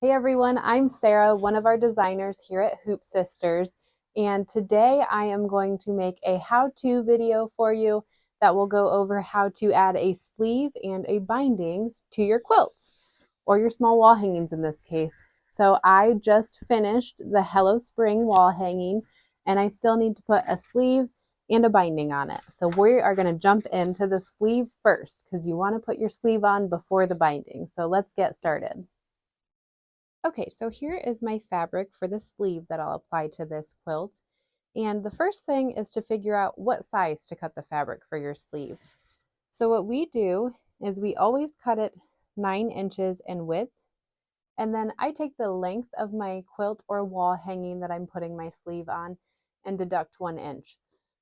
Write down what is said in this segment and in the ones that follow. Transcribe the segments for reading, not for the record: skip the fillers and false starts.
Hey everyone, I'm Sarah, one of our designers here at Hoop Sisters, and today I am going to make a how-to video for you that will go over how to add a sleeve and a binding to your quilts, or your small wall hangings in this case. So I just finished the Hello Spring wall hanging, and I still need to put a sleeve and a binding on it. So we are going to jump into the sleeve first because you want to put your sleeve on before the binding. So let's get started. Okay, so here is my fabric for the sleeve that I'll apply to this quilt. And the first thing is to figure out what size to cut the fabric for your sleeve. So what we do is we always cut it 9 inches in width. And then I take the length of my quilt or wall hanging that I'm putting my sleeve on and deduct 1 inch.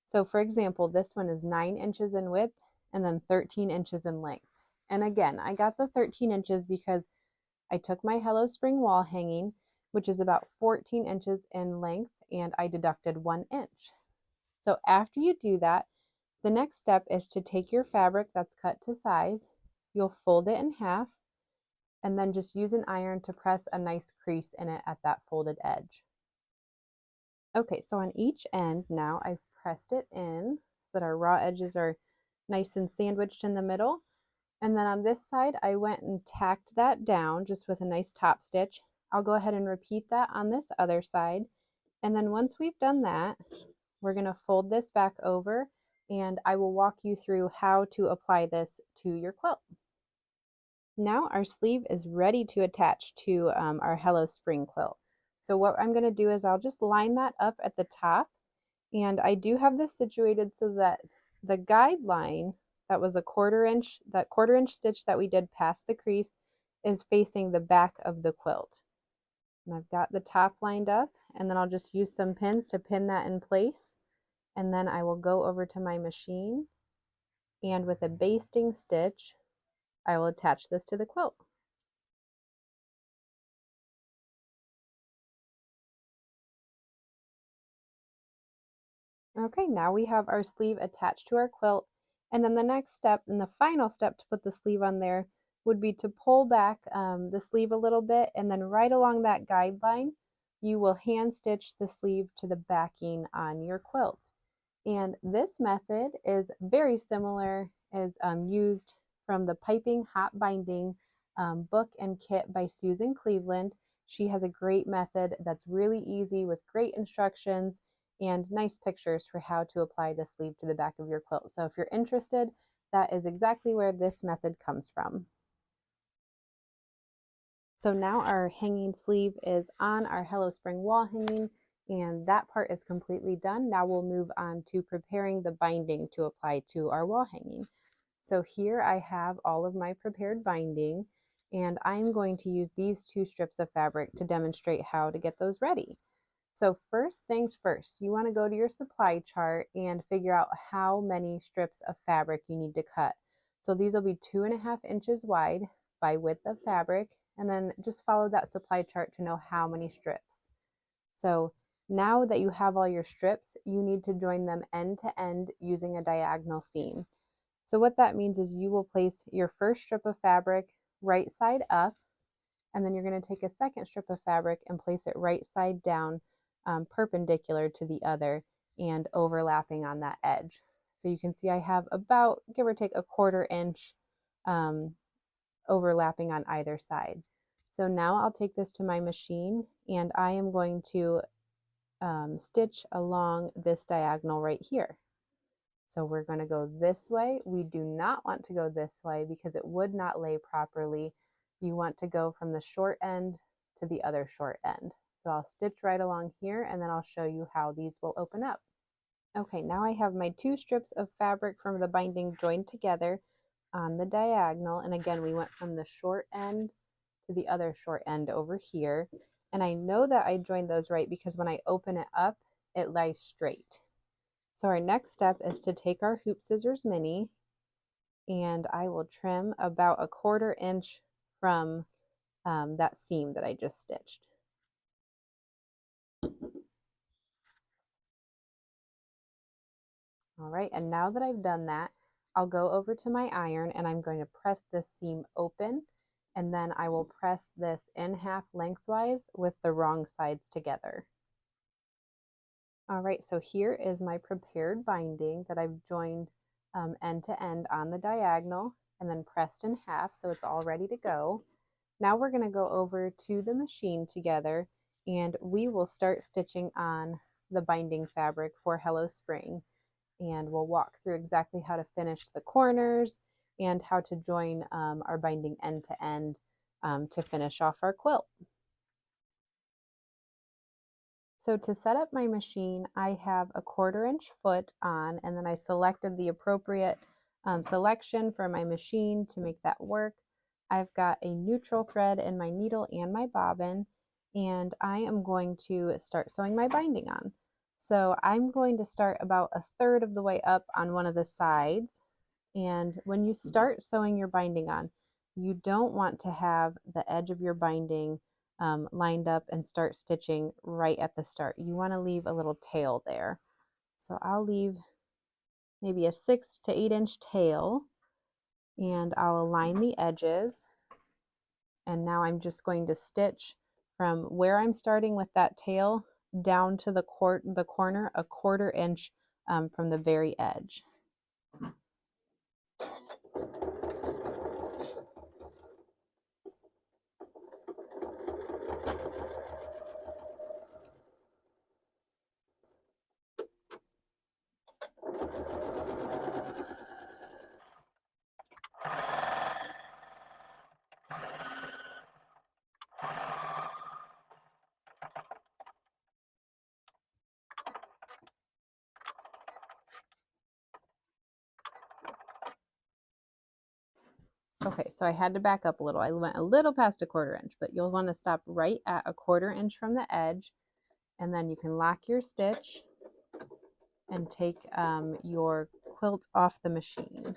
So for example, this one is 9 inches in width and then 13 inches in length. And again, I got the 13 inches because I took my Hello Spring wall hanging, which is about 14 inches in length, and I deducted 1 inch. So after you do that, the next step is to take your fabric that's cut to size, you'll fold it in half, and then just use an iron to press a nice crease in it at that folded edge. Okay, so on each end now I've pressed it in so that our raw edges are nice and sandwiched in the middle. And then on this side, I went and tacked that down just with a nice top stitch. I'll go ahead and repeat that on this other side. And then once we've done that, we're going to fold this back over and I will walk you through how to apply this to your quilt. Now our sleeve is ready to attach to our Hello Spring quilt. So what I'm going to do is I'll just line that up at the top, and I do have this situated so that the guideline that was that quarter inch stitch that we did past the crease is facing the back of the quilt. And I've got the top lined up, and then I'll just use some pins to pin that in place. And then I will go over to my machine, and with a basting stitch, I will attach this to the quilt. Okay, now we have our sleeve attached to our quilt. And then the next step and the final step to put the sleeve on there would be to pull back the sleeve a little bit, and then right along that guideline, you will hand stitch the sleeve to the backing on your quilt. And this method is very similar as used from the Piping Hot Binding book and kit by Susan Cleveland. She has a great method that's really easy with great instructions and nice pictures for how to apply the sleeve to the back of your quilt. So if you're interested, that is exactly where this method comes from. So now our hanging sleeve is on our Hello Spring wall hanging, and that part is completely done. Now we'll move on to preparing the binding to apply to our wall hanging. So here I have all of my prepared binding, and I'm going to use these 2 strips of fabric to demonstrate how to get those ready. So first things first, you want to go to your supply chart and figure out how many strips of fabric you need to cut. So these will be 2.5 inches wide by width of fabric, and then just follow that supply chart to know how many strips. So now that you have all your strips, you need to join them end to end using a diagonal seam. So what that means is you will place your first strip of fabric right side up, and then you're going to take a second strip of fabric and place it right side down, perpendicular to the other and overlapping on that edge. So you can see I have about, give or take, a 1/4 inch overlapping on either side. So now I'll take this to my machine and I am going to stitch along this diagonal right here. So we're going to go this way. We do not want to go this way because it would not lay properly. You want to go from the short end to the other short end. So I'll stitch right along here and then I'll show you how these will open up. Okay, now I have my 2 strips of fabric from the binding joined together on the diagonal. And again, we went from the short end to the other short end over here. And I know that I joined those right because when I open it up, it lies straight. So our next step is to take our hoop scissors mini, and I will trim about a 1/4 inch from that seam that I just stitched. All right, and now that I've done that, I'll go over to my iron and I'm going to press this seam open, and then I will press this in half lengthwise with the wrong sides together. All right, so here is my prepared binding that I've joined end to end on the diagonal and then pressed in half, so it's all ready to go. Now we're going to go over to the machine together, and we will start stitching on the binding fabric for Hello Spring, and we'll walk through exactly how to finish the corners and how to join our binding end to end to finish off our quilt. So to set up my machine, I have a 1/4 inch foot on, and then I selected the appropriate selection for my machine to make that work. I've got a neutral thread in my needle and my bobbin, and I am going to start sewing my binding on. So I'm going to start about 1/3 of the way up on one of the sides, and when you start sewing your binding on, you don't want to have the edge of your binding lined up and start stitching right at the start. You want to leave a little tail there. So I'll leave maybe a 6 to 8 inch tail, and I'll align the edges. And now I'm just going to stitch from where I'm starting with that tail down to the corner a 1/4 inch from the very edge. Okay, so I had to back up a little. I went a little past a 1/4 inch, but you'll want to stop right at a 1/4 inch from the edge, and then you can lock your stitch and take your quilt off the machine.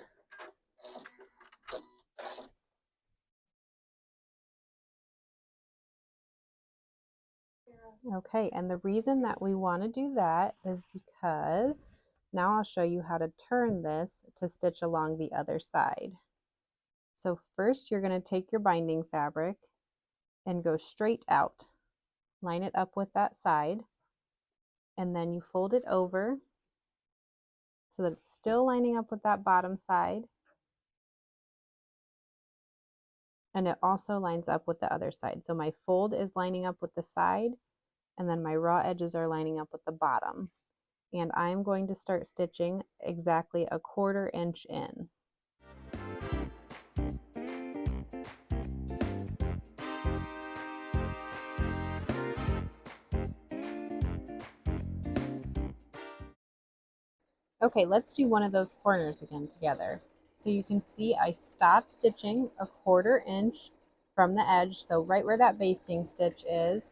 Okay, and the reason that we want to do that is because now I'll show you how to turn this to stitch along the other side. So first you're going to take your binding fabric and go straight out. Line it up with that side, and then you fold it over so that it's still lining up with that bottom side, and it also lines up with the other side. So my fold is lining up with the side, and then my raw edges are lining up with the bottom. And I'm going to start stitching exactly a 1/4 inch in. Okay, let's do one of those corners again together. So you can see I stopped stitching a 1/4 inch from the edge, so right where that basting stitch is,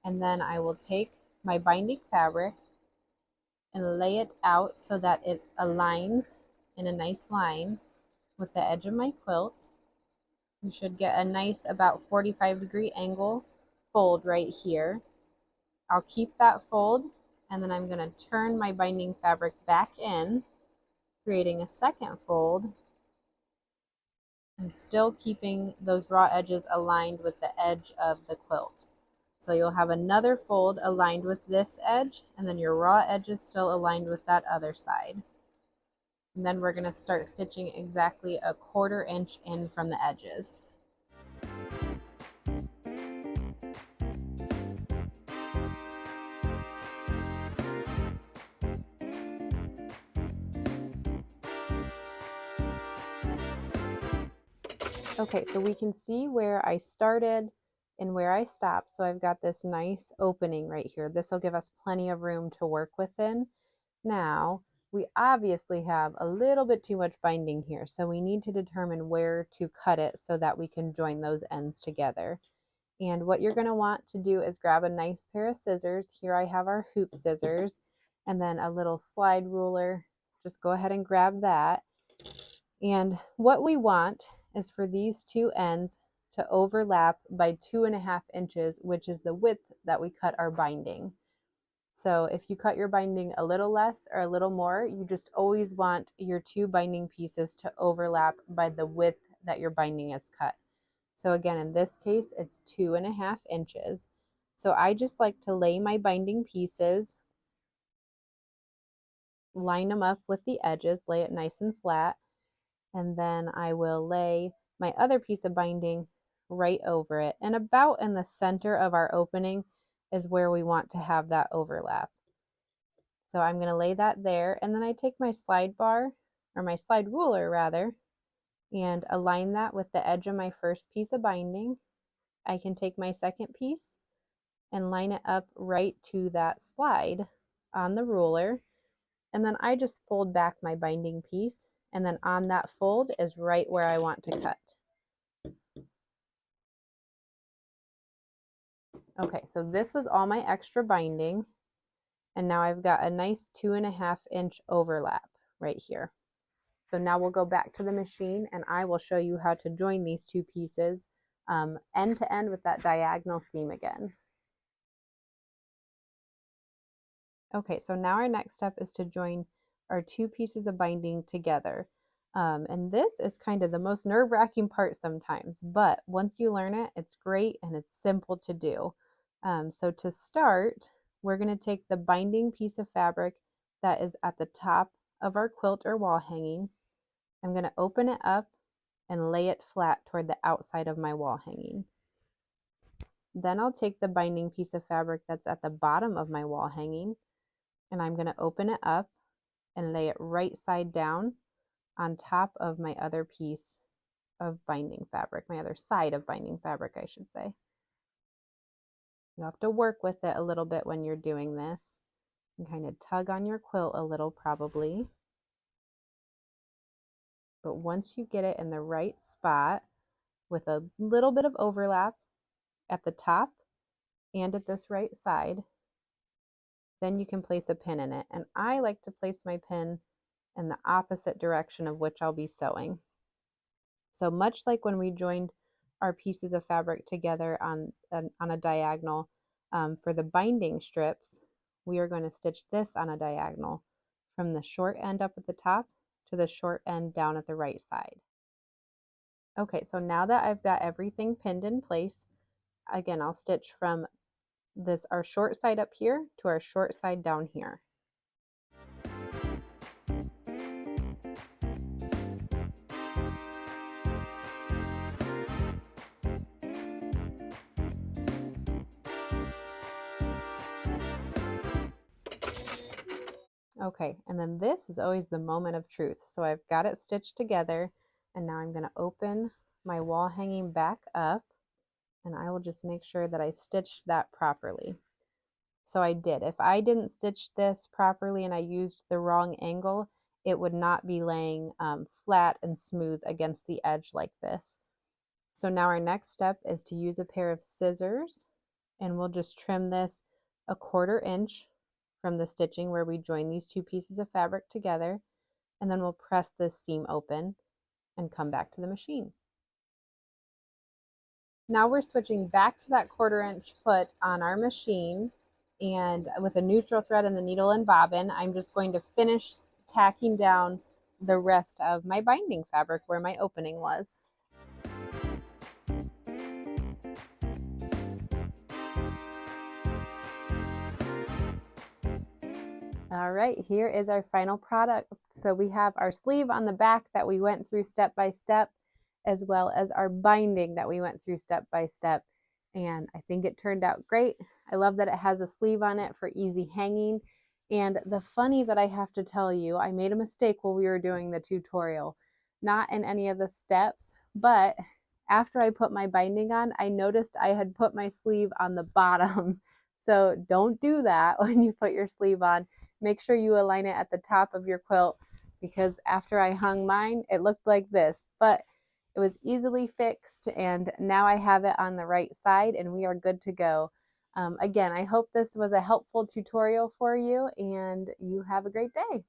and then I will take my binding fabric and lay it out so that it aligns in a nice line with the edge of my quilt. You should get a nice about 45-degree angle fold right here. I'll keep that fold, and then I'm going to turn my binding fabric back in, creating a second fold, and still keeping those raw edges aligned with the edge of the quilt. So you'll have another fold aligned with this edge, and then your raw edges still aligned with that other side. And then we're going to start stitching exactly a 1/4 inch in from the edges. Okay, so we can see where I started and where I stopped. So I've got this nice opening right here. This will give us plenty of room to work within. Now, we obviously have a little bit too much binding here, so we need to determine where to cut it so that we can join those ends together. And what you're going to want to do is grab a nice pair of scissors. Here I have our hoop scissors, and then a little slide ruler. Just go ahead and grab that. And what we want is for these two ends to overlap by 2.5 inches, which is the width that we cut our binding. So if you cut your binding a little less or a little more, you just always want your two binding pieces to overlap by the width that your binding is cut. So again, in this case, it's 2.5 inches. So I just like to lay my binding pieces, line them up with the edges, lay it nice and flat, and then I will lay my other piece of binding right over it. And about in the center of our opening is where we want to have that overlap. So I'm going to lay that there, and then I take my slide bar, or my slide ruler rather, and align that with the edge of my first piece of binding. I can take my second piece and line it up right to that slide on the ruler, and then I just fold back my binding piece, and then on that fold is right where I want to cut. Okay, so this was all my extra binding, and now I've got a nice 2.5 inch overlap right here. So now we'll go back to the machine and I will show you how to join these two pieces end to end with that diagonal seam again. Okay, so now our next step is to join our two pieces of binding together. And this is kind of the most nerve-wracking part sometimes, but once you learn it, it's great and it's simple to do. So to start, we're going to take the binding piece of fabric that is at the top of our quilt or wall hanging. I'm going to open it up and lay it flat toward the outside of my wall hanging. Then I'll take the binding piece of fabric that's at the bottom of my wall hanging, and I'm going to open it up and lay it right side down on top of my other piece of binding fabric, my other side of binding fabric, I should say. You have to work with it a little bit when you're doing this and kind of tug on your quilt a little probably. But once you get it in the right spot with a little bit of overlap at the top and at this right side, then you can place a pin in it. And I like to place my pin in the opposite direction of which I'll be sewing. So much like when we joined our pieces of fabric together on a diagonal for the binding strips, we are going to stitch this on a diagonal from the short end up at the top to the short end down at the right side. Okay, so now that I've got everything pinned in place, again, I'll stitch from our short side up here to our short side down here. Okay, and then this is always the moment of truth. So I've got it stitched together, and now I'm going to open my wall hanging back up, and I will just make sure that I stitched that properly. So I did. If I didn't stitch this properly and I used the wrong angle, it would not be laying flat and smooth against the edge like this. So now our next step is to use a pair of scissors, and we'll just trim this 1/4 inch from the stitching where we join these two pieces of fabric together, and then we'll press this seam open and come back to the machine. Now we're switching back to that 1/4 inch foot on our machine, and with a neutral thread and the needle and bobbin, I'm just going to finish tacking down the rest of my binding fabric where my opening was. All right, here is our final product. So we have our sleeve on the back that we went through step by step, as well as our binding that we went through step by step. And I think it turned out great. I love that it has a sleeve on it for easy hanging. And the funny that I have to tell you, I made a mistake while we were doing the tutorial, not in any of the steps, but after I put my binding on, I noticed I had put my sleeve on the bottom. So don't do that when you put your sleeve on. Make sure you align it at the top of your quilt, because after I hung mine, it looked like this, but it was easily fixed, and now I have it on the right side and we are good to go. Again, I hope this was a helpful tutorial for you, and you have a great day.